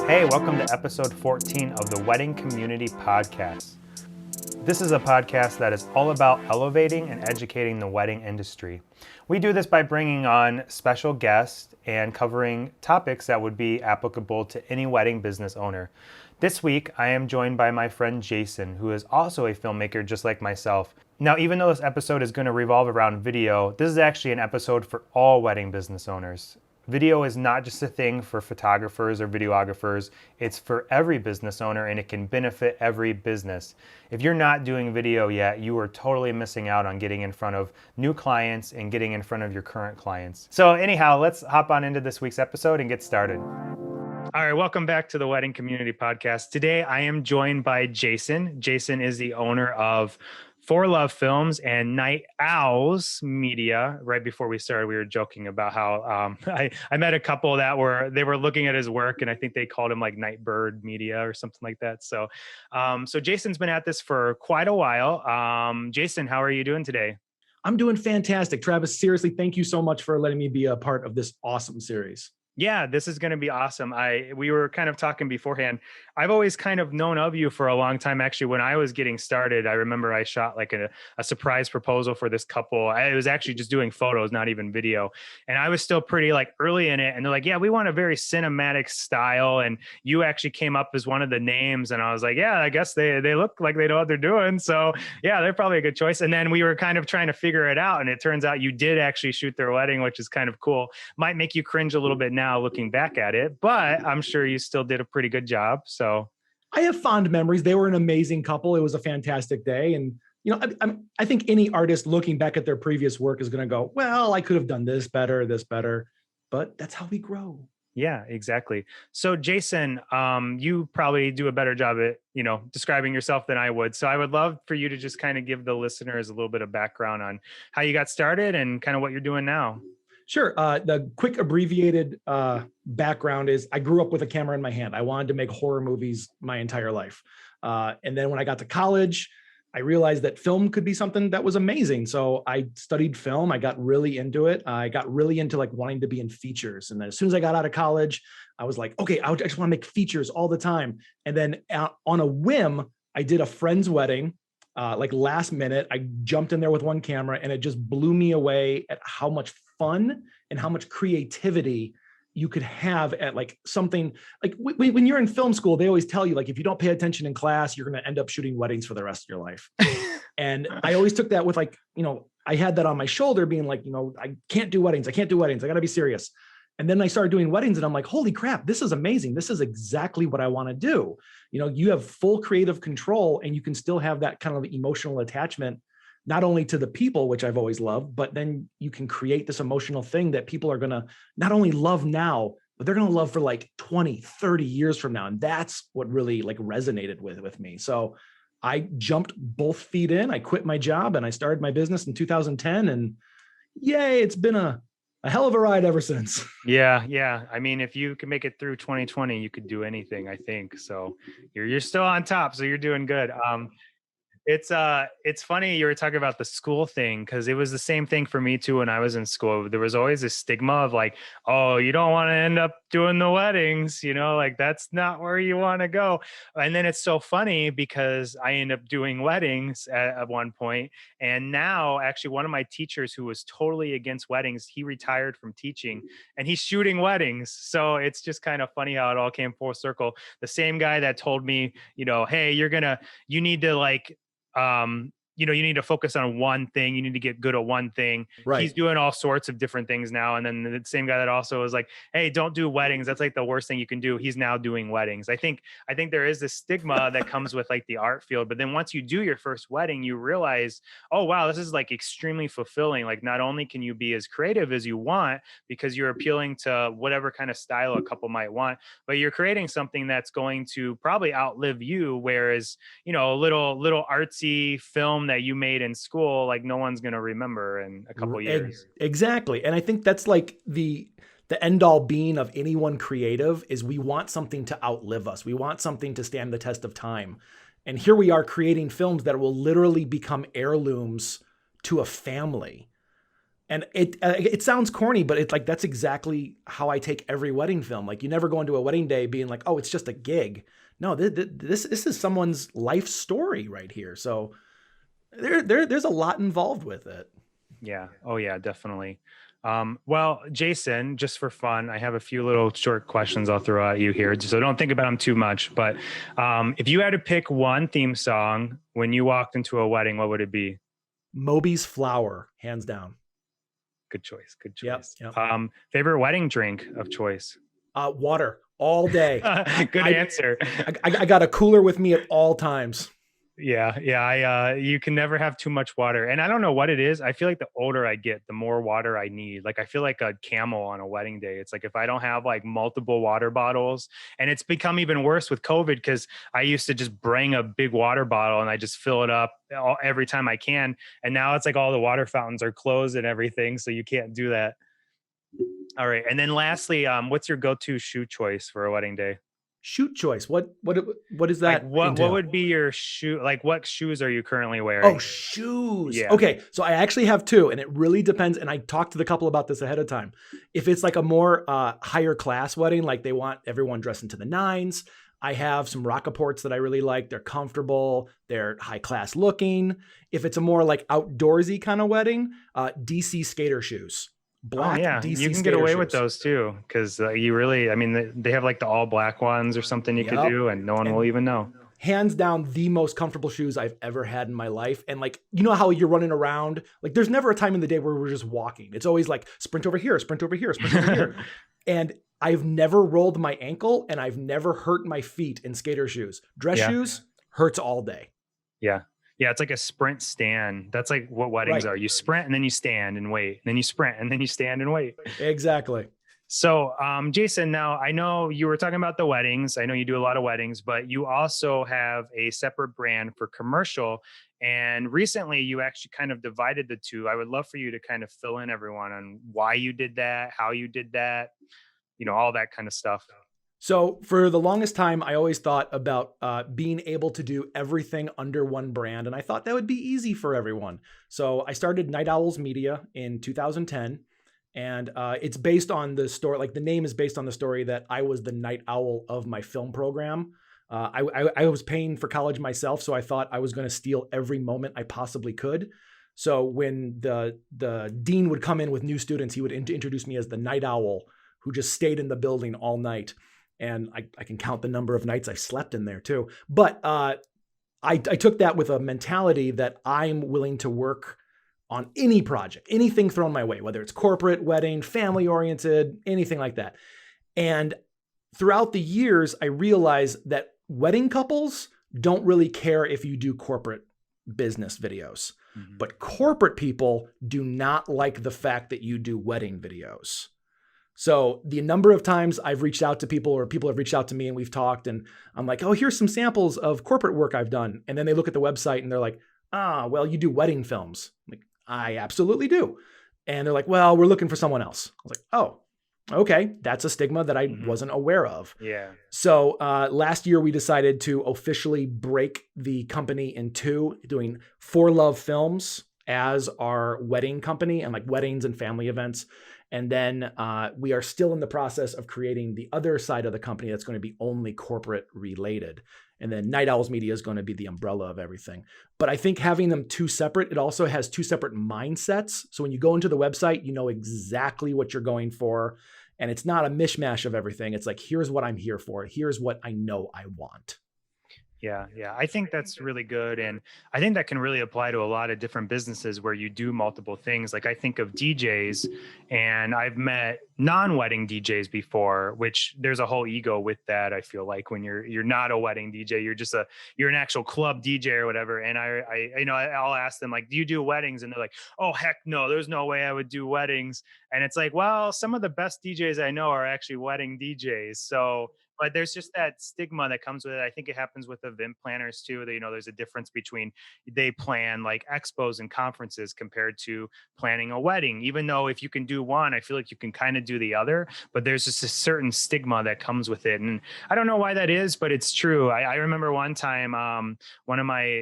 Hey, welcome to episode 14 of the Wedding Community Podcast. This is a podcast that is all about elevating and educating the wedding industry. We do this by bringing on special guests and covering topics that would be applicable to any wedding business owner. This week, I am joined by my friend Jaysin, who is also a filmmaker just like myself. Now, even though this episode is going to revolve around video, this is actually an episode for all wedding business owners. Video is not just a thing for photographers or videographers, it's for every business owner and it can benefit every business. If you're not doing video yet, you are totally missing out on getting in front of new clients and getting in front of your current clients. So anyhow, let's hop on into this week's episode and get started. All right, welcome back to the Wedding Community Podcast. Today I am joined by Jaysin. Jaysin is the owner of For Love Films and NightOwls Media. Right before we started, we were joking about how I met a couple that they were looking at his work, and I think they called him like Nightbird Media or something like that. So Jaysin's been at this for quite a while. Jaysin, how are you doing today? I'm doing fantastic, Travis. Seriously, thank you so much for letting me be a part of this awesome series. Yeah, this is going to be awesome. We were kind of talking beforehand. I've always kind of known of you for a long time. Actually, when I was getting started, I remember I shot like a surprise proposal for this couple. I was actually just doing photos, not even video. And I was still pretty like early in it. And they're like, yeah, we want a very cinematic style. And you actually came up as one of the names. And I was like, yeah, I guess they look like they know what they're doing. So yeah, they're probably a good choice. And then we were kind of trying to figure it out. And it turns out you did actually shoot their wedding, which is kind of cool. Might make you cringe a little bit now looking back at it, but I'm sure you still did a pretty good job. So I have fond memories. They were an amazing couple. It was a fantastic day. And, you know, I think any artist looking back at their previous work is going to go, well, I could have done this better, but that's how we grow. Yeah, exactly. So Jaysin, you probably do a better job at, describing yourself than I would. So I would love for you to just kind of give the listeners a little bit of background on how you got started and kind of what you're doing now. Sure. The quick abbreviated background is I grew up with a camera in my hand. I wanted to make horror movies my entire life. And then when I got to college, I realized that film could be something that was amazing. So I studied film. I got really into it. I got really into like wanting to be in features. And then as soon as I got out of college, I was like, okay, I just want to make features all the time. And then on a whim, I did a friend's wedding. Like last minute, I jumped in there with one camera and it just blew me away at how much fun and how much creativity you could have at like something like when you're in film school, they always tell you like, if you don't pay attention in class, you're going to end up shooting weddings for the rest of your life. And I always took that with like, I had that on my shoulder being like, I can't do weddings. I got to be serious. And then I started doing weddings and I'm like, holy crap, this is amazing. This is exactly what I want to do. You have full creative control and you can still have that kind of emotional attachment, not only to the people, which I've always loved, but then you can create this emotional thing that people are going to not only love now, but they're going to love for like 20, 30 years from now. And that's what really like resonated with me. So I jumped both feet in, I quit my job and I started my business in 2010 and yay, it's been a hell of a ride ever since. Yeah. I mean, if you can make it through 2020, you could do anything, I think. So you're still on top. So you're doing good. It's funny you were talking about the school thing because it was the same thing for me too when I was in school. There was always a stigma of like, oh, you don't want to end up doing the weddings, like that's not where you want to go. And then it's so funny because I end up doing weddings at one point. And now actually one of my teachers who was totally against weddings, he retired from teaching and he's shooting weddings. So it's just kind of funny how it all came full circle. The same guy that told me, hey, you need to like, you need to focus on one thing. You need to get good at one thing. Right. He's doing all sorts of different things now. And then the same guy that also was like, hey, don't do weddings. That's like the worst thing you can do. He's now doing weddings. I think there is this stigma that comes with like the art field. But then once you do your first wedding, you realize, oh, wow, this is like extremely fulfilling. Like not only can you be as creative as you want because you're appealing to whatever kind of style a couple might want, but you're creating something that's going to probably outlive you. Whereas, a little artsy film that you made in school, like no one's going to remember in a couple years. Exactly. And I think that's like the end all being of anyone creative is we want something to outlive us. We want something to stand the test of time. And here we are creating films that will literally become heirlooms to a family. And it sounds corny, but it's like that's exactly how I take every wedding film. Like you never go into a wedding day being like, oh, it's just a gig. No, this is someone's life story right here. So there's a lot involved with it. Yeah. Oh, yeah, definitely. Well, Jason, just for fun, I have a few little short questions I'll throw at you here. So don't think about them too much. But if you had to pick one theme song when you walked into a wedding, what would it be? Moby's Flower, hands down. Good choice. Good Yep. choice. Yep. Favorite wedding drink of choice? Water all day. Good answer. I got a cooler with me at all times. Yeah, yeah. You can never have too much water, and I don't know what it is. I feel like the older I get, the more water I need. Like I feel like a camel on a wedding day. It's like if I don't have like multiple water bottles, and it's become even worse with COVID because I used to just bring a big water bottle and I just fill it up every time I can, and now it's like all the water fountains are closed and everything, so you can't do that. All right, and then lastly, what's your go-to shoe choice for a wedding day? Shoot choice. What is that? Like what entail? would be your shoe? Like what shoes are you currently wearing? Oh, shoes. Yeah. Okay. So I actually have two, and it really depends. And I talked to the couple about this ahead of time. If it's like a more higher class wedding, like they want everyone dressed into the nines, I have some Rockaports that I really like. They're comfortable. They're high class looking. If it's a more like outdoorsy kind of wedding, DC skater shoes. Black yeah, DC you can get away skater with shoes. those too, because you really, I mean, they have like the all black ones or something you could Yep. do, and no one And will even know. hands down the most comfortable shoes I've ever had in my life. And like, you know how you're running around? Like there's never a time in the day where we're just walking. It's always like sprint over here, sprint over here, sprint over here. And I've never rolled my ankle and I've never hurt my feet in skater shoes. Dress Yeah. shoes hurts all day. Yeah. Yeah, it's like a sprint stand. That's like what weddings Right. are. You sprint and then you stand and wait. And then you sprint and then you stand and wait. Exactly. So, Jason, now I know you were talking about the weddings. I know you do a lot of weddings, but you also have a separate brand for commercial. And recently you actually kind of divided the two. I would love for you to kind of fill in everyone on why you did that, how you did that, all that kind of stuff. So for the longest time, I always thought about being able to do everything under one brand. And I thought that would be easy for everyone. So I started NightOwls Media in 2010. And it's based on the story, like the name is based on the story that I was the night owl of my film program. I was paying for college myself, so I thought I was going to steal every moment I possibly could. So when the dean would come in with new students, he would introduce me as the night owl who just stayed in the building all night. And I can count the number of nights I slept in there too. But I took that with a mentality that I'm willing to work on any project, anything thrown my way, whether it's corporate, wedding, family oriented, anything like that. And throughout the years, I realized that wedding couples don't really care if you do corporate business videos, but corporate people do not like the fact that you do wedding videos. So the number of times I've reached out to people or people have reached out to me and we've talked and I'm like, oh, here's some samples of corporate work I've done. And then they look at the website and they're like, well, you do wedding films. I'm like, I absolutely do. And they're like, well, we're looking for someone else. I was like, oh, okay. That's a stigma that I wasn't aware of. Yeah. So last year we decided to officially break the company in two, doing For Love Films as our wedding company and like weddings and family events. And then we are still in the process of creating the other side of the company that's going to be only corporate related. And then NightOwls Media is going to be the umbrella of everything. But I think having them two separate, it also has two separate mindsets. So when you go into the website, you know exactly what you're going for. And it's not a mishmash of everything. It's like, here's what I'm here for. Here's what I know I want. Yeah, yeah. I think that's really good. And I think that can really apply to a lot of different businesses where you do multiple things. Like I think of DJs and I've met non-wedding DJs before, which there's a whole ego with that. I feel like when you're not a wedding DJ, you're an actual club DJ or whatever. And I'll ask them like, do you do weddings? And they're like, oh, heck no, there's no way I would do weddings. And it's like, well, some of the best DJs I know are actually wedding DJs. So but there's just that stigma that comes with it. I think it happens with event planners too. That, there's a difference between they plan like expos and conferences compared to planning a wedding. Even though if you can do one, I feel like you can kind of do the other, but there's just a certain stigma that comes with it. And I don't know why that is, but it's true. I remember one time,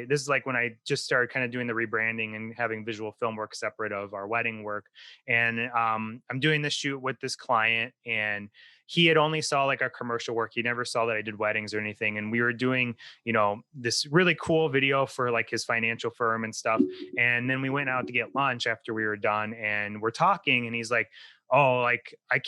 this is like when I just started kind of doing the rebranding and having visual film work separate of our wedding work. And I'm doing this shoot with this client, and he had only saw like our commercial work. He never saw that I did weddings or anything. And we were doing, this really cool video for like his financial firm and stuff. And then we went out to get lunch after we were done, and we're talking, and he's like, oh, like, I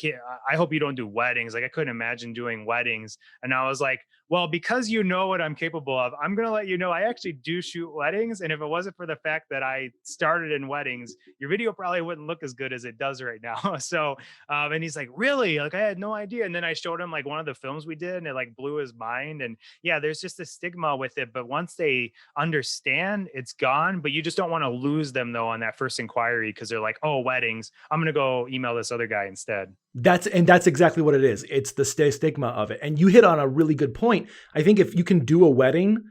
hope you don't do weddings. Like, I couldn't imagine doing weddings. And I was like, well, because you know what I'm capable of, I'm going to let you know I actually do shoot weddings. And if it wasn't for the fact that I started in weddings, your video probably wouldn't look as good as it does right now. So, and he's like, really? Like, I had no idea. And then I showed him like one of the films we did, and it like blew his mind. And yeah, there's just a stigma with it. But once they understand, it's gone. But you just don't want to lose them though on that first inquiry, because they're like, oh, weddings, I'm going to go email this other guy instead. That's exactly what it is. It's the stigma of it. And you hit on a really good point. I think if you can do a wedding,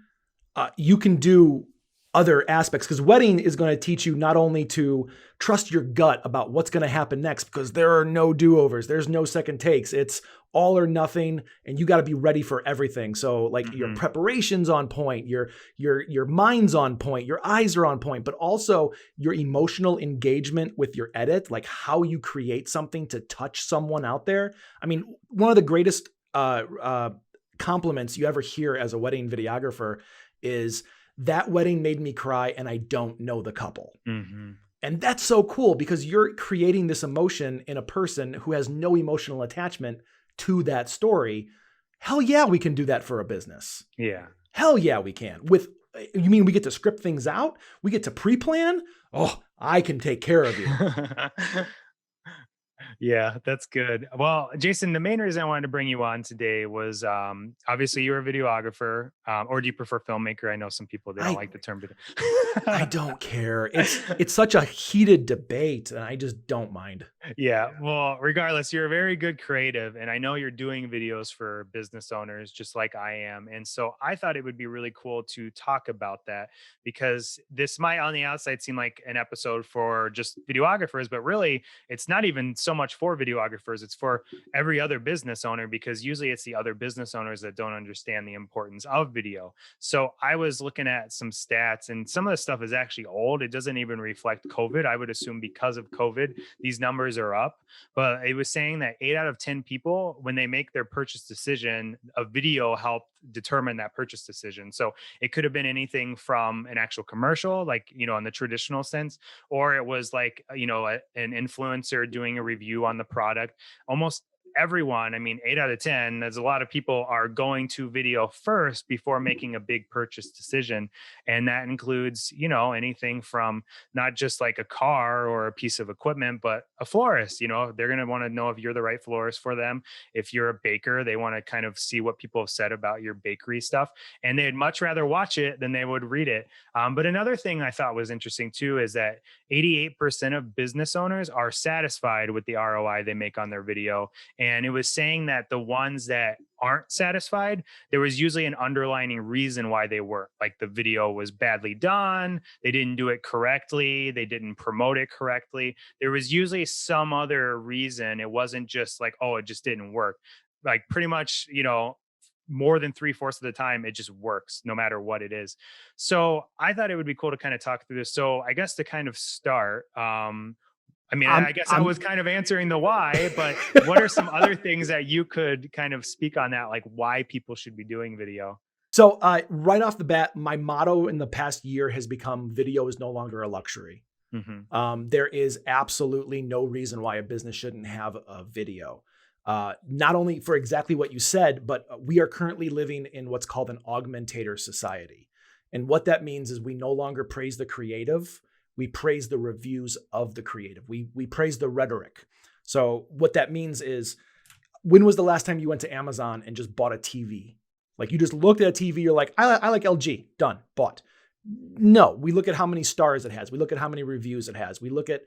you can do other aspects, because wedding is going to teach you not only to trust your gut about what's going to happen next, because there are no do-overs, there's no second takes. It's all or nothing, and you got to be ready for everything. So like your preparation's on point, your mind's on point, your eyes are on point, but also your emotional engagement with your edit, like how you create something to touch someone out there. I mean, one of the greatest compliments you ever hear as a wedding videographer is, that wedding made me cry and I don't know the couple. And that's so cool, because you're creating this emotion in a person who has no emotional attachment to that story. Hell yeah, we can do that for a business. Yeah. Hell yeah, we can. You mean we get to script things out? We get to pre-plan? Oh, I can take care of you. Yeah, that's good. Well, Jaysin, the main reason I wanted to bring you on today was obviously you're a videographer, or do you prefer filmmaker? I know some people, they don't like the term video. I don't care. It's such a heated debate, and I just don't mind. Yeah, well, regardless, you're a very good creative, and I know you're doing videos for business owners just like I am. And so I thought it would be really cool to talk about that, because this might on the outside seem like an episode for just videographers, but really it's not even so much for videographers. It's for every other business owner, because usually it's the other business owners that don't understand the importance of video. So I was looking at some stats, and some of the stuff is actually old. It doesn't even reflect COVID. I would assume because of COVID, these numbers are up. But it was saying that 8 out of 10 people, when they make their purchase decision, a video helped determine that purchase decision. So it could have been anything from an actual commercial, like, in the traditional sense, or it was like, an influencer doing a review on the product. Almost everyone, I mean, 8 out of 10, there's a lot of people are going to video first before making a big purchase decision. And that includes, anything from not just like a car or a piece of equipment, but a florist. They're going to want to know if you're the right florist for them. If you're a baker, they want to kind of see what people have said about your bakery stuff. And they'd much rather watch it than they would read it. But another thing I thought was interesting too, is that 88% of business owners are satisfied with the ROI they make on their video. And it was saying that the ones that aren't satisfied, there was usually an underlying reason why they weren't. Like the video was badly done, they didn't do it correctly, they didn't promote it correctly. There was usually some other reason. It wasn't just like, oh, it just didn't work. Like pretty much, more than 3/4 of the time, it just works no matter what it is. So I thought it would be cool to kind of talk through this. So I guess to kind of start, I guess I was kind of answering the why, but what are some other things that you could kind of speak on that, like why people should be doing video? So right off the bat, my motto in the past year has become, video is no longer a luxury. There is absolutely no reason why a business shouldn't have a video. Not only for exactly what you said, but we are currently living in what's called an augmentator society. And what that means is we no longer praise the creative. We praise the reviews of the creative. We praise the rhetoric. So what that means is, when was the last time you went to Amazon and just bought a TV? Like you just looked at a TV, you're like, I like LG, done, bought. No, we look at how many stars it has. We look at how many reviews it has. We look at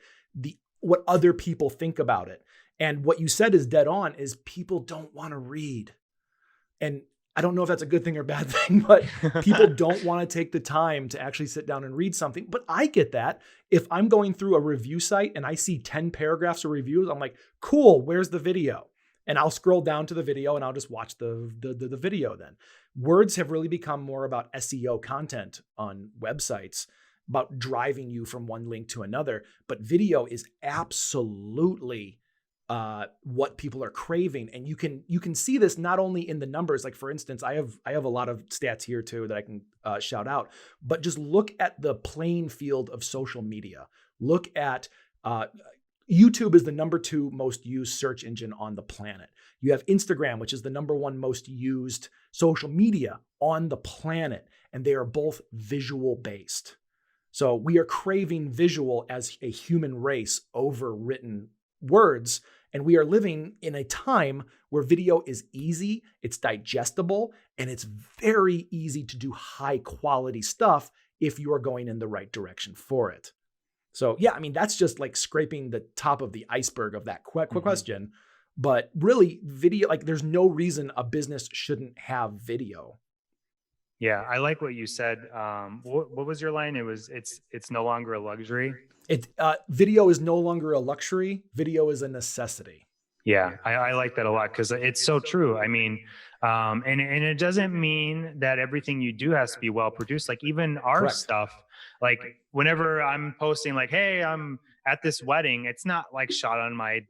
what other people think about it. And what you said is dead on, is people don't want to read. And I don't know if that's a good thing or bad thing, but people don't want to take the time to actually sit down and read something. But I get that. If I'm going through a review site and I see 10 paragraphs of reviews, I'm like, cool, where's the video? And I'll scroll down to the video and I'll just watch the video then. Words have really become more about SEO content on websites, about driving you from one link to another. But video is absolutely what people are craving. And you can see this not only in the numbers, like for instance, I have a lot of stats here too that I can shout out, but just look at the playing field of social media. Look at YouTube is the number 2 most used search engine on the planet. You have Instagram, which is the number 1 most used social media on the planet. And they are both visual based. So we are craving visual as a human race over written words. And we are living in a time where video is easy, it's digestible, and it's very easy to do high quality stuff if you are going in the right direction for it. So yeah, I mean, that's just like scraping the top of the iceberg of that quick question. But really video, like there's no reason a business shouldn't have video. Yeah, I like what you said. What was your line? It's no longer a luxury. Video is no longer a luxury. Video is a necessity. Yeah, I like that a lot because it's so true. I mean, and it doesn't mean that everything you do has to be well produced. Like even our Correct. stuff, like whenever I'm posting like, hey, I'm at this wedding, it's not like shot on my,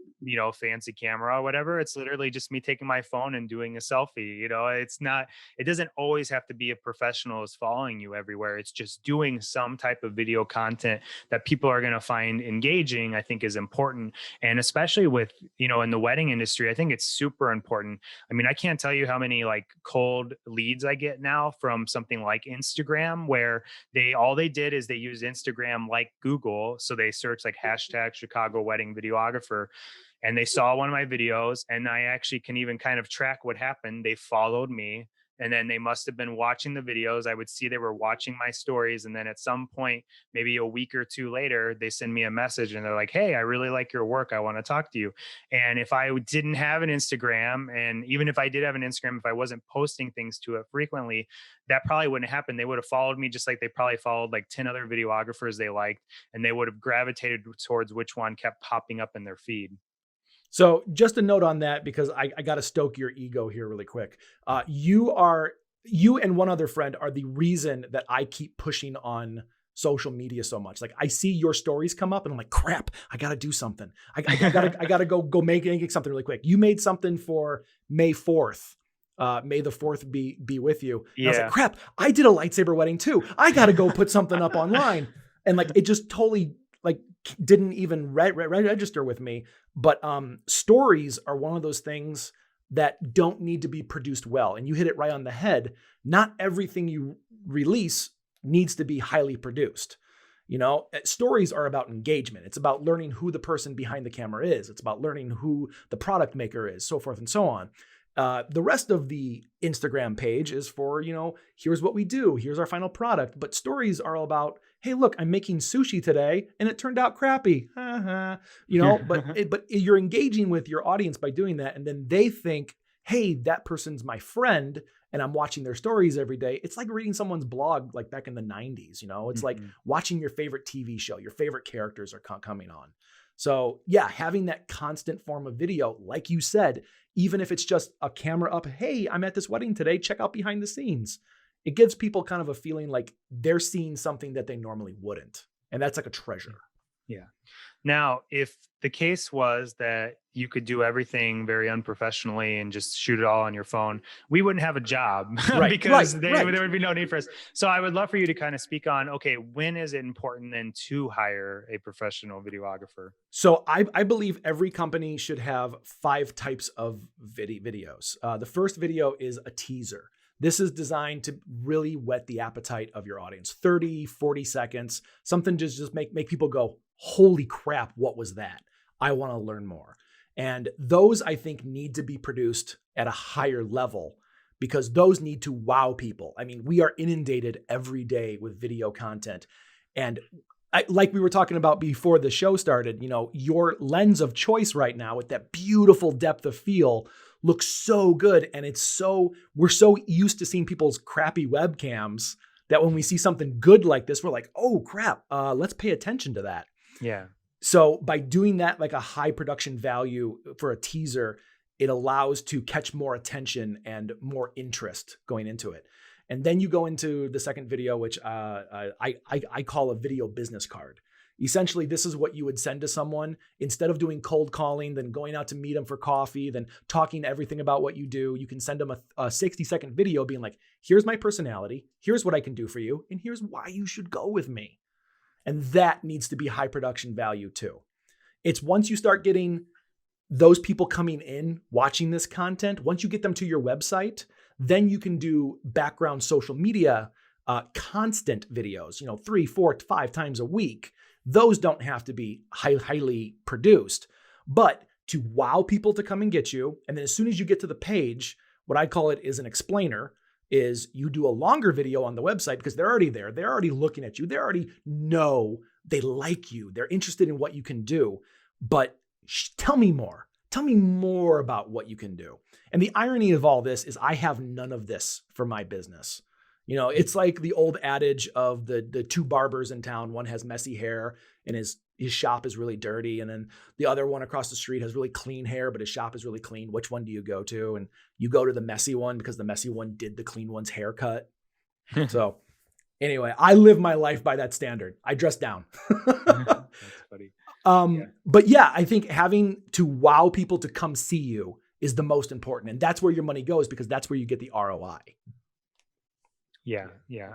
fancy camera or whatever. It's literally just me taking my phone and doing a selfie. It doesn't always have to be a professional is following you everywhere. It's just doing some type of video content that people are going to find engaging, I think is important. And especially with, in the wedding industry, I think it's super important. I mean, I can't tell you how many like cold leads I get now from something like Instagram, where all they did is they used Instagram like Google. So they searched like hashtag Chicago wedding videographer, and they saw one of my videos, and I actually can even kind of track what happened. They followed me, and then they must have been watching the videos. I would see they were watching my stories. And then at some point, maybe a week or 2 later, they send me a message and they're like, hey, I really like your work. I want to talk to you. And if I didn't have an Instagram, and even if I did have an Instagram, if I wasn't posting things to it frequently, that probably wouldn't happen. They would have followed me just like they probably followed like 10 other videographers they liked, and they would have gravitated towards which one kept popping up in their feed. So just a note on that, because I got to stoke your ego here really quick. You and one other friend are the reason that I keep pushing on social media so much. Like I see your stories come up and I'm like, crap, I got to do something. I got to go make something really quick. You made something for May 4th. May the 4th be with you. And I was like, crap, I did a lightsaber wedding too. I got to go put something up online. And like, it just totally like didn't even register with me. But stories are one of those things that don't need to be produced well. And you hit it right on the head. Not everything you release needs to be highly produced. Stories are about engagement. It's about learning who the person behind the camera is. It's about learning who the product maker is, so forth and so on. The rest of the Instagram page is for, here's what we do. Here's our final product. But stories are all about, hey, look, I'm making sushi today and it turned out crappy. But you're engaging with your audience by doing that. And then they think, hey, that person's my friend and I'm watching their stories every day. It's like reading someone's blog like back in the 90s. It's like watching your favorite TV show. Your favorite characters are coming on. So yeah, having that constant form of video, like you said, even if it's just a camera up, hey, I'm at this wedding today, check out behind the scenes. It gives people kind of a feeling like they're seeing something that they normally wouldn't. And that's like a treasure. Yeah. Now, if the case was that you could do everything very unprofessionally and just shoot it all on your phone, we wouldn't have a job because there would be no need for us. So I would love for you to kind of speak on, okay, when is it important then to hire a professional videographer? So I believe every company should have 5 types of videos. The first video is a teaser. This is designed to really whet the appetite of your audience. 30, 40 seconds, something to just make people go, holy crap, what was that? I want to learn more. And those, I think, need to be produced at a higher level because those need to wow people. I mean, we are inundated every day with video content. And like we were talking about before the show started, your lens of choice right now with that beautiful depth of field looks so good. And we're so used to seeing people's crappy webcams that when we see something good like this, we're like, oh crap, let's pay attention to that. Yeah. So by doing that, like a high production value for a teaser, it allows to catch more attention and more interest going into it. And then you go into the second video, which I call a video business card. Essentially, this is what you would send to someone instead of doing cold calling, then going out to meet them for coffee, then talking everything about what you do. You can send them a 60-second video being like, here's my personality, here's what I can do for you, and here's why you should go with me. And that needs to be high production value too. It's once you start getting those people coming in, watching this content, once you get them to your website, then you can do background social media, constant videos, 3, 4, 5 times a week. Those don't have to be highly produced, but to wow people to come and get you. And then as soon as you get to the page, what I call it is an explainer, is you do a longer video on the website because they're already there. They're already looking at you. They already know, they like you. They're interested in what you can do, but tell me more. Tell me more about what you can do. And the irony of all this is I have none of this for my business. It's like the old adage of the two barbers in town. One has messy hair and his shop is really dirty. And then the other one across the street has really clean hair, but his shop is really clean. Which one do you go to? And you go to the messy one because the messy one did the clean one's haircut. So anyway, I live my life by that standard. I dress down. That's funny. But yeah, I think having to wow people to come see you is the most important. And that's where your money goes because that's where you get the ROI. Yeah.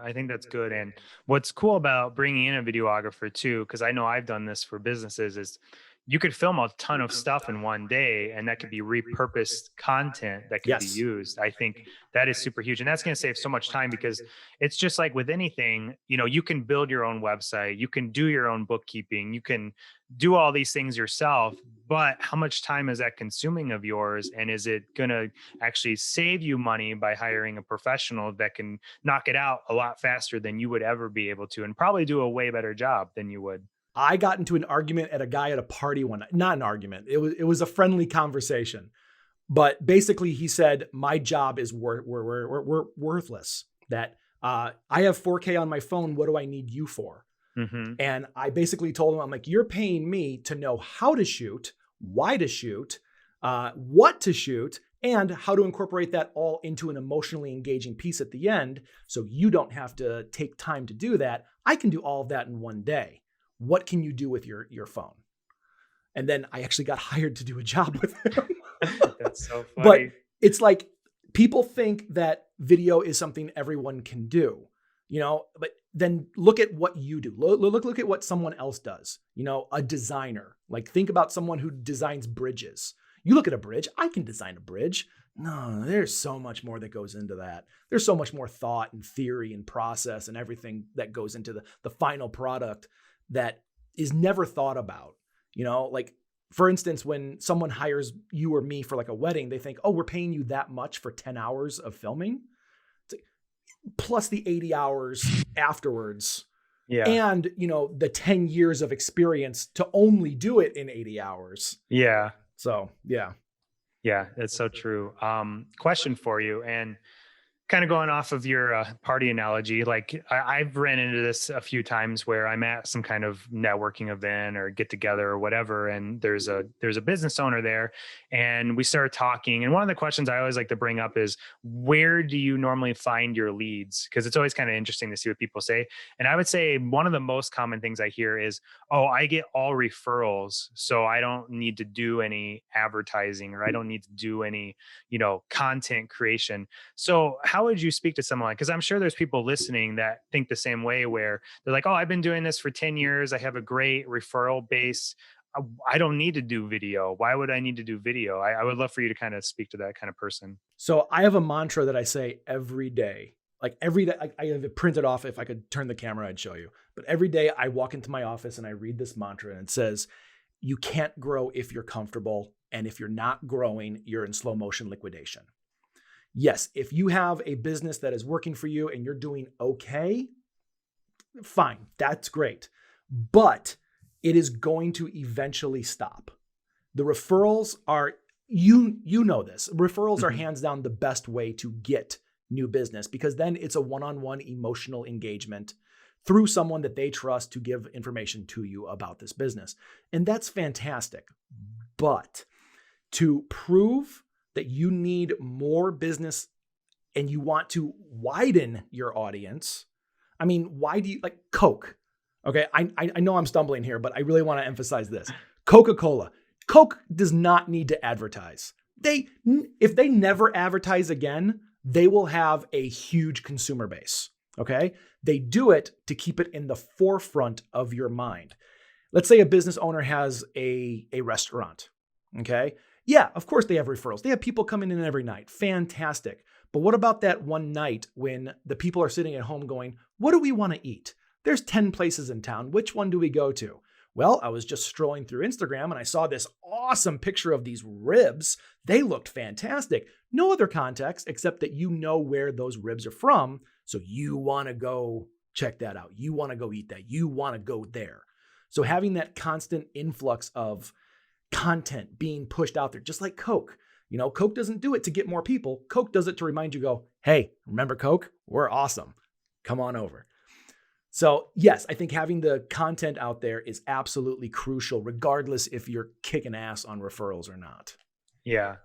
I think that's good. And what's cool about bringing in a videographer too, because I know I've done this for businesses, is you could film a ton of stuff in one day and that could be repurposed content that can be used. I think that is super huge. And that's going to save so much time because it's just like with anything, you can build your own website, you can do your own bookkeeping, you can do all these things yourself, but how much time is that consuming of yours? And is it going to actually save you money by hiring a professional that can knock it out a lot faster than you would ever be able to, and probably do a way better job than you would? I got into an argument at a guy at a party one night. Not an argument. It was a friendly conversation. But basically he said, my job is worthless. That I have 4K on my phone. What do I need you for? Mm-hmm. And I basically told him, I'm like, you're paying me to know how to shoot, why to shoot, what to shoot, and how to incorporate that all into an emotionally engaging piece at the end. So you don't have to take time to do that. I can do all of that in one day. What can you do with your phone? And then I actually got hired to do a job with him. That's so funny. But it's like people think that video is something everyone can do, but then look at what you do. Look at what someone else does. A designer. Like think about someone who designs bridges. You look at a bridge, I can design a bridge. No, there's so much more that goes into that. There's so much more thought and theory and process and everything that goes into the final product that is never thought about. Like for instance, when someone hires you or me for like a wedding, they think, oh, we're paying you that much for 10 hours of filming, plus the 80 hours afterwards. Yeah. And, the 10 years of experience to only do it in 80 hours. Yeah. So, yeah. Yeah, that's so true. Question for you, and kind of going off of your party analogy, like I've ran into this a few times where I'm at some kind of networking event or get together or whatever, and there's a business owner there, and we start talking. And one of the questions I always like to bring up is, where do you normally find your leads? Because it's always kind of interesting to see what people say. And I would say one of the most common things I hear is, oh, I get all referrals, so I don't need to do any advertising, or I don't need to do any, content creation. So how would you speak to someone like, because I'm sure there's people listening that think the same way, where they're like, oh, I've been doing this for 10 years. I have a great referral base. I don't need to do video. Why would I need to do video? I would love for you to kind of speak to that kind of person. So I have a mantra that I say every day. Like every day, I have it printed off. If I could turn the camera, I'd show you. But every day I walk into my office and I read this mantra, and it says, you can't grow if you're comfortable. And if you're not growing, you're in slow motion liquidation. Yes, if you have a business that is working for you and you're doing okay, fine, that's great. But it is going to eventually stop. The referrals are you know this. Referrals are Mhm. hands down the best way to get new business, because then it's a one-on-one emotional engagement through someone that they trust to give information to you about this business. And that's fantastic. But to prove that you need more business and you want to widen your audience, I mean, why do you like Coke? Okay, I know I'm stumbling here, but I really want to emphasize this. Coca-Cola. Coke does not need to advertise. If they never advertise again, they will have a huge consumer base. Okay? They do it to keep it in the forefront of your mind. Let's say a business owner has a restaurant. Okay? Yeah, of course they have referrals. They have people coming in every night. Fantastic. But what about that one night when the people are sitting at home going, what do we want to eat? There's 10 places in town. Which one do we go to? Well, I was just strolling through Instagram and I saw this awesome picture of these ribs. They looked fantastic. No other context except that you know where those ribs are from. So you want to go check that out. You want to go eat that. You want to go there. So having that constant influx of content being pushed out there, just like Coke. You know, Coke doesn't do it to get more people. Coke does it to remind you, go, hey, remember Coke? We're awesome. Come on over. So yes, I think having the content out there is absolutely crucial, regardless if you're kicking ass on referrals or not. Yeah.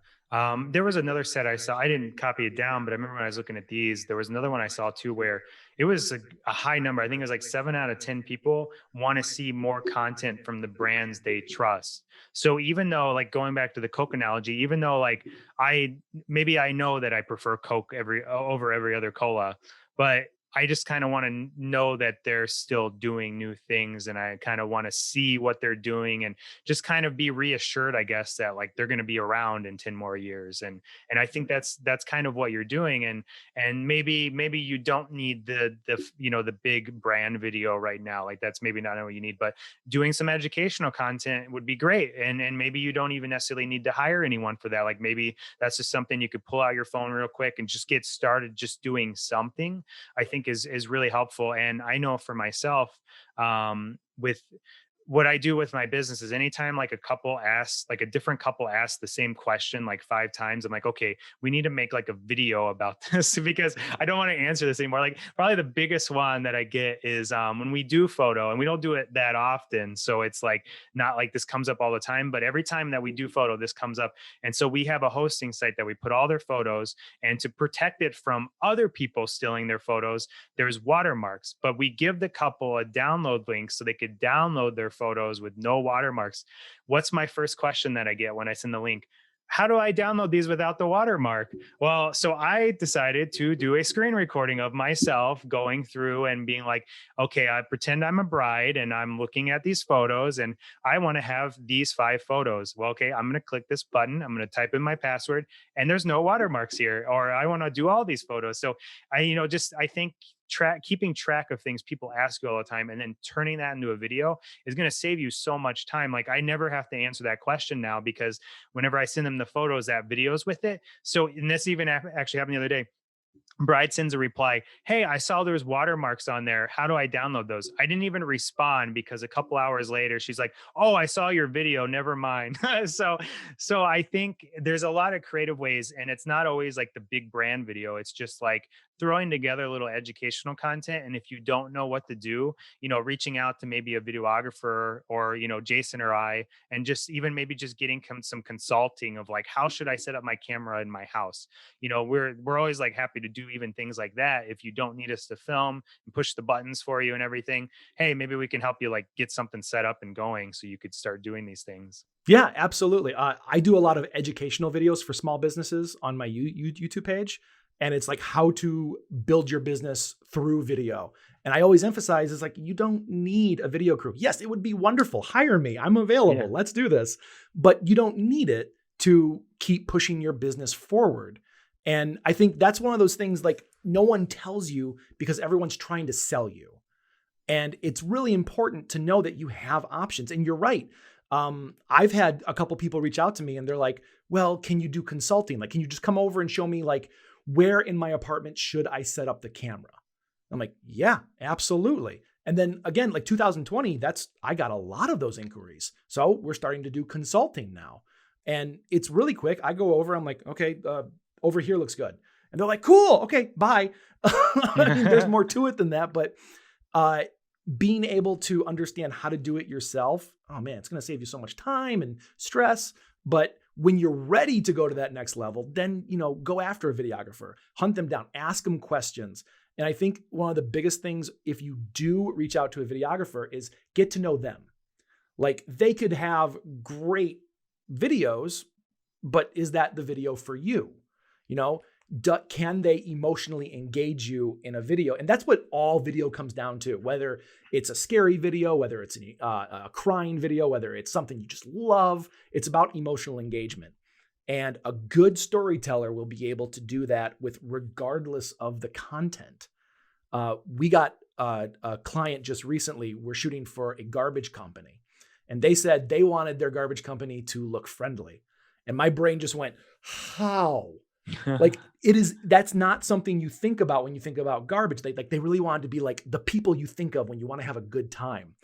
There was another set I saw. I didn't copy it down, but I remember when I was looking at these, there was another one I saw too where it was a high number. I think it was like 7 out of 10 people want to see more content from the brands they trust. So even though, like going back to the Coke analogy, even though like maybe I know that I prefer Coke over every other cola, but I just kind of want to know that they're still doing new things, and I kind of want to see what they're doing and just kind of be reassured, I guess, that like they're going to be around in 10 more years. And I think that's kind of what you're doing. And maybe you don't need the big brand video right now. Like that's maybe not what you need, but doing some educational content would be great. And maybe you don't even necessarily need to hire anyone for that. Like maybe that's just something you could pull out your phone real quick and just get started just doing something. I think is really helpful. And I know for myself, with what I do with my business is anytime like a different couple asks the same question like 5 times, I'm like, okay, we need to make like a video about this because I don't want to answer this anymore. Like probably the biggest one that I get is when we do photo, and we don't do it that often. So it's like not like this comes up all the time, but every time that we do photo, this comes up. And so we have a hosting site that we put all their photos, and to protect it from other people stealing their photos, there's watermarks, but we give the couple a download link so they could download their photos with no watermarks. What's my first question that I get when I send the link? How do I download these without the watermark? Well, so I decided to do a screen recording of myself going through and being like, okay, I pretend I'm a bride and I'm looking at these photos and I want to have these 5 photos. Well, okay, I'm going to click this button. I'm going to type in my password and there's no watermarks here, or I want to do all these photos. So I think keeping track of things people ask you all the time and then turning that into a video is going to save you so much time. Like I never have to answer that question now because whenever I send them the photos, that videos with it. So, and this even actually happened the other day. Bride sends a reply, hey, I saw there's watermarks on there. How do I download those? I didn't even respond because a couple hours later, she's like, oh, I saw your video. Never mind. So I think there's a lot of creative ways, and it's not always like the big brand video. It's just like throwing together a little educational content. And if you don't know what to do, reaching out to maybe a videographer or, Jaysin or I, and just even maybe just getting some consulting of like, how should I set up my camera in my house? We're always like happy to do even things like that. If you don't need us to film and push the buttons for you and everything, hey, maybe we can help you like get something set up and going so you could start doing these things. Yeah, absolutely. I do a lot of educational videos for small businesses on my YouTube page. And it's like how to build your business through video. And I always emphasize is like, you don't need a video crew. Yes, it would be wonderful. Hire me. I'm available. Yeah. Let's do this. But you don't need it to keep pushing your business forward. And I think that's one of those things like no one tells you because everyone's trying to sell you. And it's really important to know that you have options. And you're right. I've had a couple people reach out to me and they're like, well, can you do consulting? Like, can you just come over and show me like, where in my apartment should I set up the camera? I'm like, yeah, absolutely. And then again, like 2020, I got a lot of those inquiries. So we're starting to do consulting now. And it's really quick. I go over, I'm like, okay, over here looks good. And they're like, cool, okay, bye. I mean, there's more to it than that, but uh, being able to understand how to do it yourself, oh man, it's going to save you so much time and stress. But when you're ready to go to that next level, then, go after a videographer, hunt them down, ask them questions. And I think one of the biggest things, if you do reach out to a videographer, is get to know them. Like, they could have great videos, but is that the video for you? Can they emotionally engage you in a video? And that's what all video comes down to, whether it's a scary video, whether it's a crying video, whether it's something you just love. It's about emotional engagement. And a good storyteller will be able to do that with regardless of the content. We got a client just recently. We're shooting for a garbage company, and they said they wanted their garbage company to look friendly. And my brain just went, how? Like, that's not something you think about when you think about garbage. They really wanted to be like the people you think of when you want to have a good time.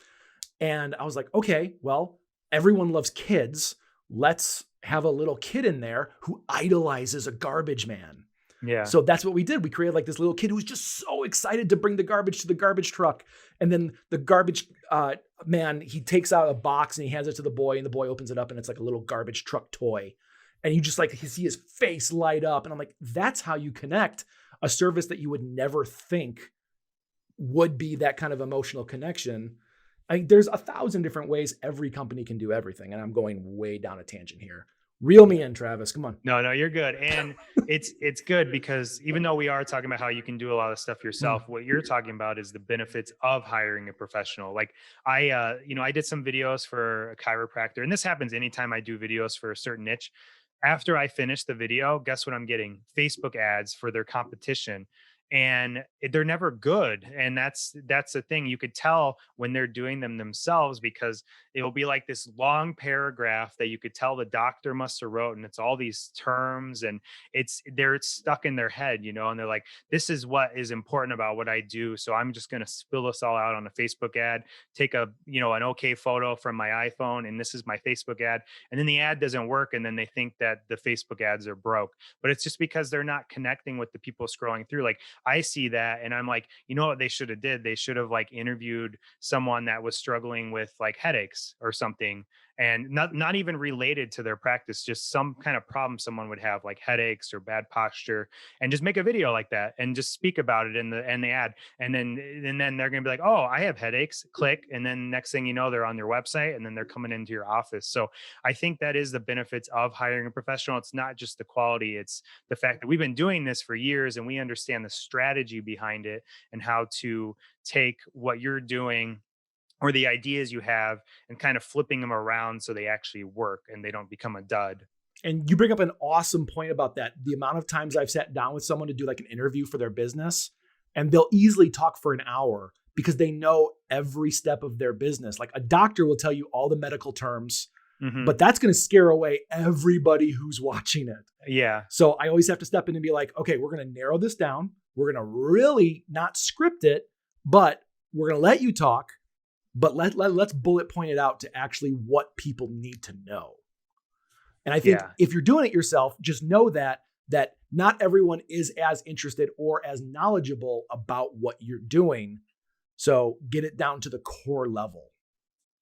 And I was like, okay, well, everyone loves kids. Let's have a little kid in there who idolizes a garbage man. Yeah. So that's what we did. We created like this little kid who was just so excited to bring the garbage to the garbage truck. And then the garbage man, he takes out a box and he hands it to the boy, and the boy opens it up and it's like a little garbage truck toy. And you just like see his face light up. And I'm like, that's how you connect a service that you would never think would be that kind of emotional connection. There's 1,000 different ways every company can do everything. And I'm going way down a tangent here. Reel me in, Travis. Come on. No, you're good. And it's good because even though we are talking about how you can do a lot of stuff yourself, what you're talking about is the benefits of hiring a professional. Like I did some videos for a chiropractor, and this happens anytime I do videos for a certain niche. After I finish the video, guess what I'm getting? Facebook ads for their competition. And they're never good. And that's the thing. You could tell when they're doing them themselves, because it'll be like this long paragraph that you could tell the doctor must have wrote, and it's all these terms, and they're stuck in their head, and they're like, this is what is important about what I do, so I'm just going to spill this all out on a Facebook ad, take an okay photo from my iPhone, and this is my Facebook ad. And then the ad doesn't work, and then they think that the Facebook ads are broke, but it's just because they're not connecting with the people scrolling through. Like, I see that and I'm like, you know what they should have did? They should have like interviewed someone that was struggling with like headaches or something, and not even related to their practice, just some kind of problem someone would have, like headaches or bad posture, and just make a video like that and just speak about it in the ad. And then they're going to be like, oh, I have headaches, click. And then next thing you know, they're on their website, and then they're coming into your office. So I think that is the benefits of hiring a professional. It's not just the quality, it's the fact that we've been doing this for years and we understand the strategy behind it and how to take what you're doing or the ideas you have and kind of flipping them around so they actually work and they don't become a dud. And you bring up an awesome point about that. The amount of times I've sat down with someone to do like an interview for their business, and they'll easily talk for an hour because they know every step of their business. Like, a doctor will tell you all the medical terms, but that's going to scare away everybody who's watching it. Yeah. So I always have to step in and be like, okay, we're going to narrow this down. We're going to really not script it, but we're going to let you talk, but let's bullet point it out to actually what people need to know. And I think if you're doing it yourself, just know that not everyone is as interested or as knowledgeable about what you're doing. So get it down to the core level.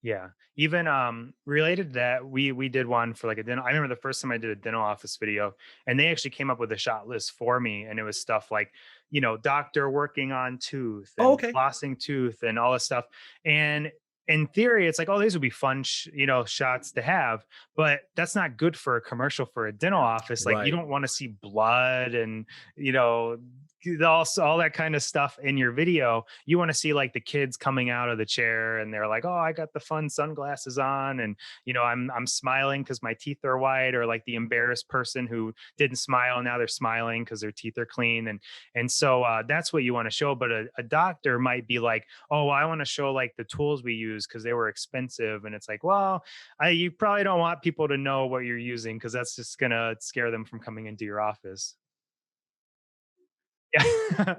Yeah. Even related to that, we did one for like a dental. I remember the first time I did a dental office video, and they actually came up with a shot list for me. And it was stuff like, doctor working on tooth and flossing tooth and all this stuff. And in theory, it's like, oh, these would be fun, shots to have, but that's not good for a commercial for a dental office. Like, you don't want to see blood and, all that kind of stuff in your video. You want to see like the kids coming out of the chair and they're like, oh, I got the fun sunglasses on, and I'm smiling because my teeth are white, or like the embarrassed person who didn't smile, now they're smiling because their teeth are clean. And so that's what you want to show. But a doctor might be like, oh, well, I want to show like the tools we use because they were expensive. And it's like, well, you probably don't want people to know what you're using, because that's just gonna scare them from coming into your office. Yeah.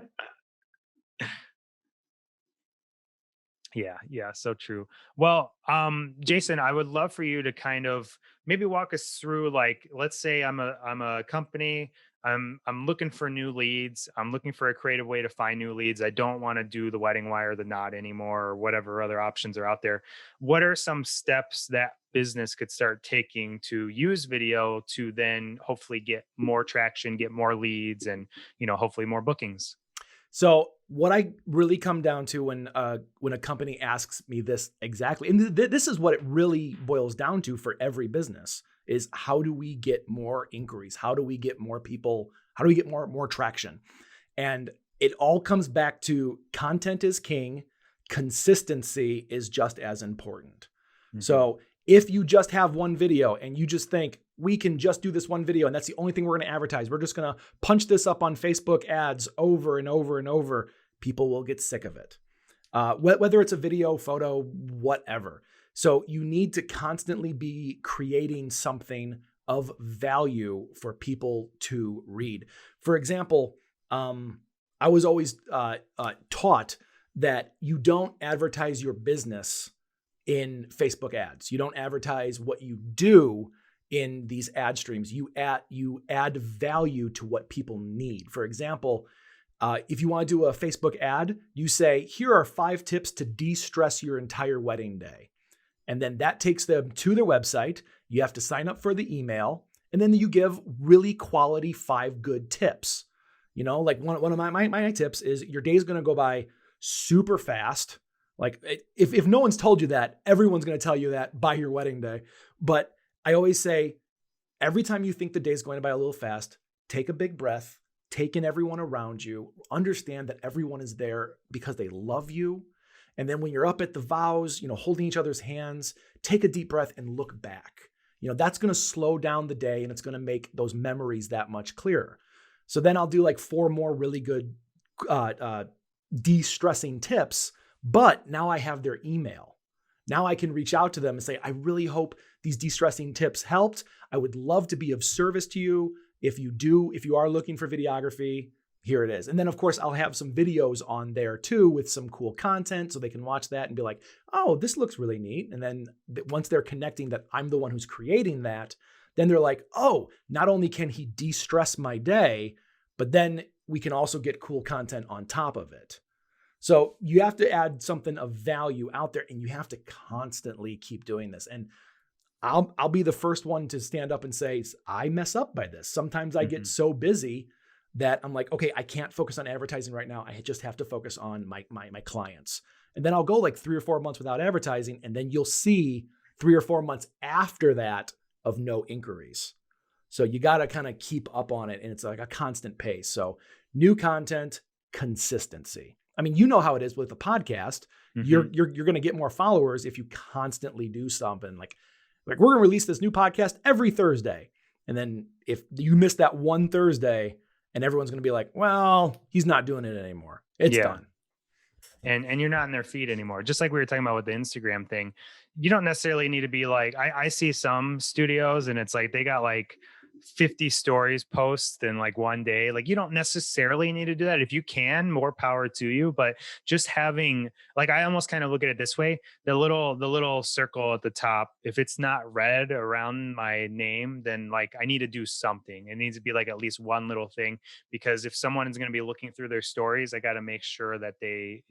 Yeah, so true. Well, Jaysin, I would love for you to kind of maybe walk us through, like, let's say I'm a company, I'm looking for new leads, I'm looking for a creative way to find new leads. I don't want to do the wedding wire, the knot anymore, or whatever other options are out there. What are some steps that business could start taking to use video to then hopefully get more traction, get more leads, and hopefully more bookings? So what I really come down to when a company asks me this exactly, and this is what it really boils down to for every business, is how do we get more inquiries? How do we get more people? How do we get more traction? And it all comes back to content is king, consistency is just as important. Mhm. So if you just have one video and you just think we can just do this one video and that's the only thing we're going to advertise, we're just going to punch this up on Facebook ads over and over and over, people will get sick of it. Whether it's a video, photo, whatever. So you need to constantly be creating something of value for people to read. For example, I was always taught that you don't advertise your business in Facebook ads. You don't advertise what you do in these ad streams. You add value to what people need. For example, if you want to do a Facebook ad, you say, here are 5 tips to de-stress your entire wedding day. And then that takes them to their website. You have to sign up for the email. And then you give really quality 5 good tips. Like one of my tips is your day is going to go by super fast. Like if no one's told you that, everyone's going to tell you that by your wedding day. But I always say, every time you think the day's going by a little fast, take a big breath, take in everyone around you, understand that everyone is there because they love you. And then when you're up at the vows, holding each other's hands, take a deep breath and look back. That's going to slow down the day and it's going to make those memories that much clearer. So then I'll do like 4 more really good de-stressing tips, but now I have their email. Now I can reach out to them and say, I really hope these de-stressing tips helped. I would love to be of service to you. If you are looking for videography, here it is. And then of course I'll have some videos on there too with some cool content so they can watch that and be like, oh, this looks really neat. And then once they're connecting that I'm the one who's creating that, then they're like, oh, not only can he de-stress my day, but then we can also get cool content on top of it. So you have to add something of value out there and you have to constantly keep doing this. And I'll be the first one to stand up and say, I mess up by this. Sometimes I get so busy that I'm like, okay, I can't focus on advertising right now. I just have to focus on my clients. And then I'll go like 3 or 4 months without advertising. And then you'll see 3 or 4 months after that of no inquiries. So you got to kind of keep up on it. And it's like a constant pace. So new content, consistency. I mean, you know how it is with a podcast. You're going to get more followers if you constantly do something like we're going to release this new podcast every Thursday. And then if you miss that one Thursday and everyone's going to be like, well, he's not doing it anymore. It's done. And you're not in their feed anymore. Just like we were talking about with the Instagram thing, you don't necessarily need to be like, I see some studios and it's like, they got like 50 stories posts in like one day. Like, you don't necessarily need to do that. If you can, more power to you. But just having, like, I almost kind of look at it this way: the little circle at the top, if it's not red around my name, then like I need to do something. It needs to be like at least one little thing, because if someone is going to be looking through their stories, I got to make sure that they,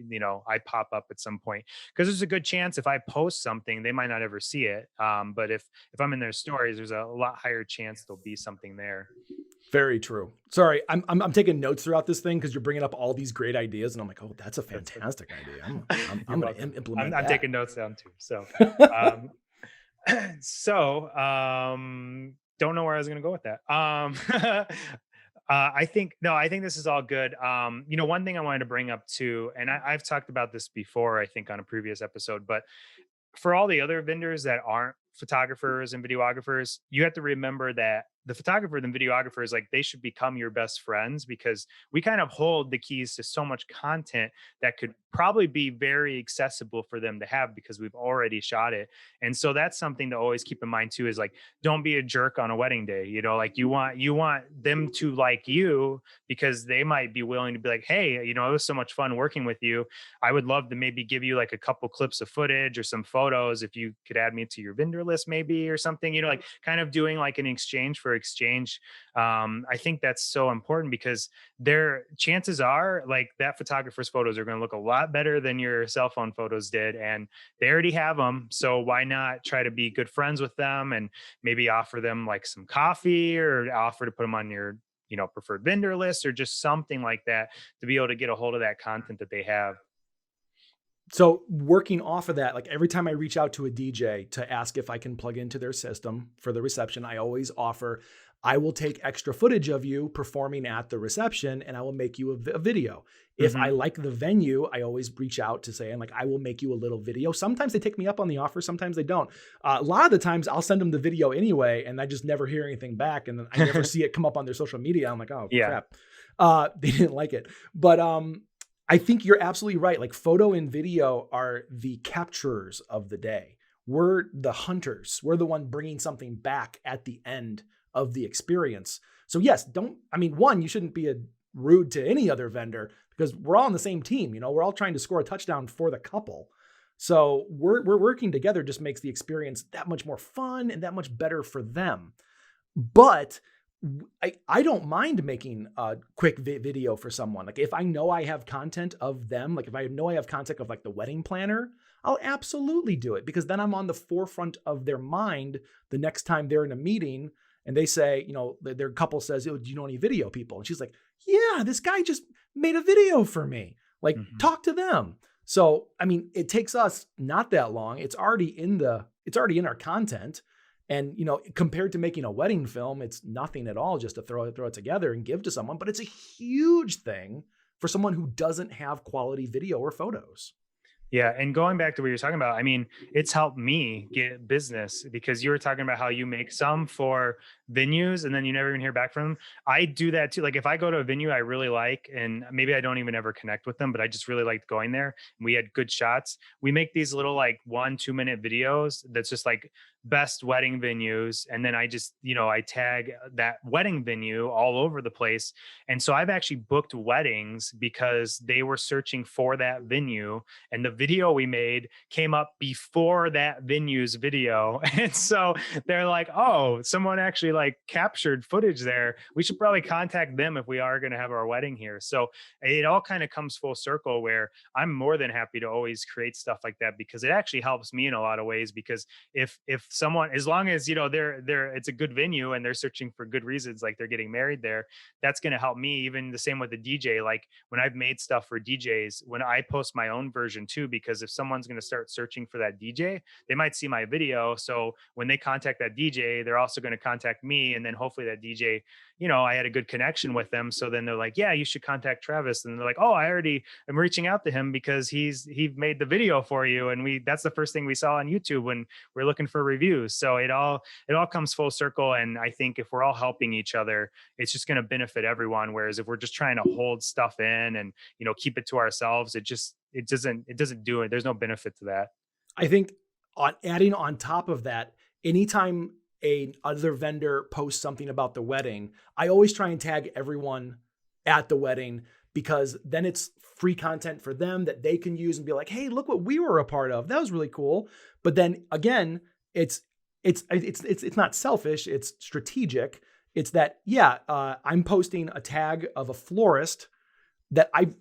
I pop up at some point, because there's a good chance if I post something, they might not ever see it. But if I'm in their stories, there's a lot higher chance there'll be something there. Very true. Sorry, I'm taking notes throughout this thing because you're bringing up all these great ideas, and I'm like, oh, that's a fantastic idea. I'm going to implement. I'm that. taking notes down too. So, don't know where I was going to go with that. I think this is all good. One thing I wanted to bring up too, and I've talked about this before, I think on a previous episode, but for all the other vendors that aren't photographers and videographers, you have to remember that the photographer and videographers, like they should become your best friends, because we kind of hold the keys to so much content that could probably be very accessible for them to have because we've already shot it. And so that's something to always keep in mind too, is like, don't be a jerk on a wedding day. You know, like you want them to like you, because they might be willing to be like, hey, you know, it was so much fun working with you. I would love to maybe give you like a couple clips of footage or some photos if you could add me to your vendor list maybe, or something, you know, like kind of doing like an exchange for exchange. I think that's so important, because their chances are like that photographer's photos are going to look a lot better than your cell phone photos did, and they already have them. So why not try to be good friends with them and maybe offer them like some coffee, or offer to put them on your, you know, preferred vendor list, or just something like that, to be able to get a hold of that content that they have. So working off of that, like every time I reach out to a DJ to ask if I can plug into their system for the reception, I always offer, I will take extra footage of you performing at the reception and I will make you a video. If I Mm-hmm. like the venue, I always reach out to say, and like, I will make you a little video. Sometimes they take me up on the offer. Sometimes they don't. A lot of the times I'll send them the video anyway, and I just never hear anything back. And then I never see it come up on their social media. I'm like, oh Yeah. crap. They didn't like it. But, I think you're absolutely right. Like photo and video are the capturers of the day. We're the hunters. We're the one bringing something back at the end of the experience. So yes, one, you shouldn't be rude to any other vendor because we're all on the same team. You know, we're all trying to score a touchdown for the couple. So we're working together just makes the experience that much more fun and that much better for them. But I don't mind making a quick video for someone. Like if I know I have content of them, like if I know I have content of like the wedding planner, I'll absolutely do it, because then I'm on the forefront of their mind the next time they're in a meeting and they say, you know, their couple says, oh, do you know any video people? And she's like, yeah, this guy just made a video for me. Like Mm-hmm. talk to them. So, I mean, it takes us not that long. It's already in our content. And, you know, compared to making a wedding film, it's nothing at all just to throw it together and give to someone. But it's a huge thing for someone who doesn't have quality video or photos. Yeah, and going back to what you're talking about, I mean, it's helped me get business, because you were talking about how you make some for venues and then you never even hear back from them. I do that too. Like if I go to a venue I really like, and maybe I don't even ever connect with them, but I just really liked going there and we had good shots. We make these little like 1-2 minute videos that's just like best wedding venues. And then I just, you know, I tag that wedding venue all over the place. And so I've actually booked weddings because they were searching for that venue, and the video we made came up before that venue's video. And so they're like, oh, someone actually like captured footage there. We should probably contact them if we are going to have our wedding here. So it all kind of comes full circle, where I'm more than happy to always create stuff like that, because it actually helps me in a lot of ways. Because if someone, as long as, you know, they're it's a good venue and they're searching for good reasons, like they're getting married there, that's going to help me. Even the same with the DJ. Like when I've made stuff for DJs, when I post my own version too, because if someone's going to start searching for that DJ, they might see my video. So when they contact that DJ, they're also going to contact me. And then hopefully that DJ, you know, I had a good connection with them. So then they're like, yeah, you should contact Travis. And they're like, oh, I already am reaching out to him because he made the video for you. And that's the first thing we saw on YouTube when we're looking for reviews. So it all comes full circle. And I think if we're all helping each other, it's just going to benefit everyone. Whereas if we're just trying to hold stuff in and, you know, keep it to ourselves, it doesn't do it. There's no benefit to that. I think adding on top of that, anytime a other vendor posts something about the wedding, I always try and tag everyone at the wedding, because then it's free content for them that they can use and be like, hey, look what we were a part of. That was really cool. But then again, it's not selfish. It's strategic. It's that, yeah, I'm posting a tag of a florist that I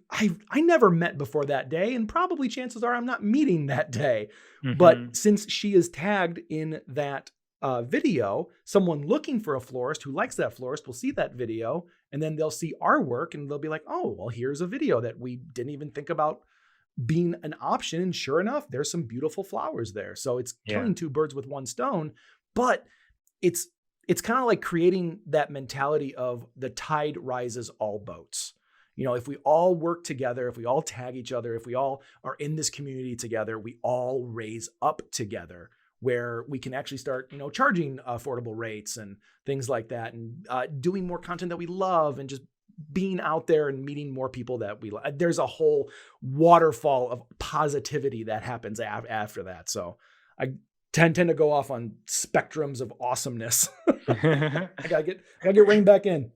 never met before that day, and probably chances are I'm not meeting that day. Mm-hmm. But since she is tagged in that video, someone looking for a florist who likes that florist will see that video, and then they'll see our work and they'll be like, oh, well, here's a video that we didn't even think about being an option. And sure enough, there's some beautiful flowers there. So it's killing two birds with one stone. But it's kind of like creating that mentality of the tide rises all boats. You know, if we all work together, if we all tag each other, if we all are in this community together, we all raise up together. where we can actually start, charging affordable rates and things like that, and doing more content that we love, and just being out there and meeting more people that we love. There's a whole waterfall of positivity that happens after that. So I tend to go off on spectrums of awesomeness. I gotta get reined back in.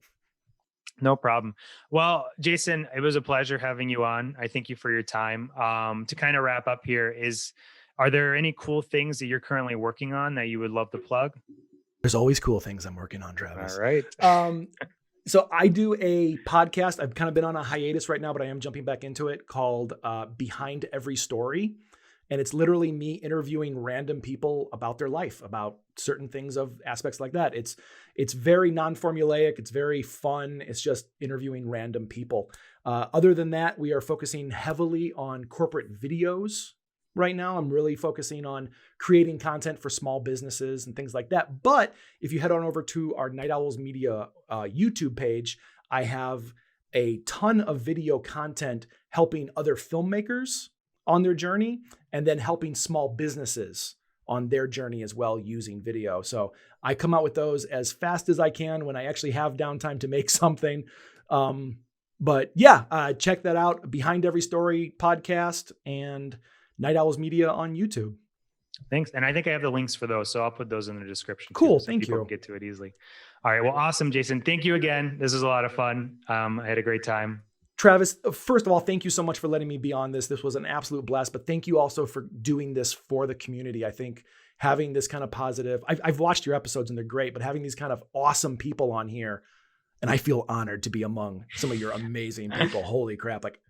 No problem. Well, Jaysin, it was a pleasure having you on. I thank you for your time. To kind of wrap up here, are there any cool things that you're currently working on that you would love to plug? There's always cool things I'm working on, Travis. All right. So I do a podcast. I've kind of been on a hiatus right now, but I am jumping back into it, called Behind Every Story. And it's literally me interviewing random people about their life, about certain things of aspects like that. It's very non-formulaic. It's very fun. It's just interviewing random people. Other than that, we are focusing heavily on corporate videos right now. I'm really focusing on creating content for small businesses and things like that. But if you head on over to our NightOwls Media YouTube page, I have a ton of video content helping other filmmakers on their journey, and then helping small businesses on their journey as well using video. So I come out with those as fast as I can when I actually have downtime to make something. But yeah, check that out. Behind Every Story podcast and NightOwls Media on YouTube. Thanks. And I think I have the links for those, so I'll put those in the description. Cool. So thank people you. Can get to it easily. All right. Well, awesome, Jaysin. Thank you again. This was a lot of fun. I had a great time. Travis, first of all, thank you so much for letting me be on this. This was an absolute blast, but thank you also for doing this for the community. I think having this kind of positive, I've watched your episodes and they're great, but having these kind of awesome people on here, and I feel honored to be among some of your amazing people. Holy crap. Like,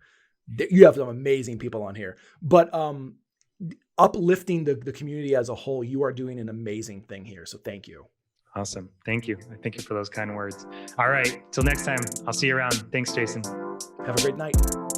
you have some amazing people on here, but uplifting the community as a whole, you are doing an amazing thing here. So thank you. Awesome. Thank you. Thank you for those kind words. All right. Till next time, I'll see you around. Thanks, Jaysin. Have a great night.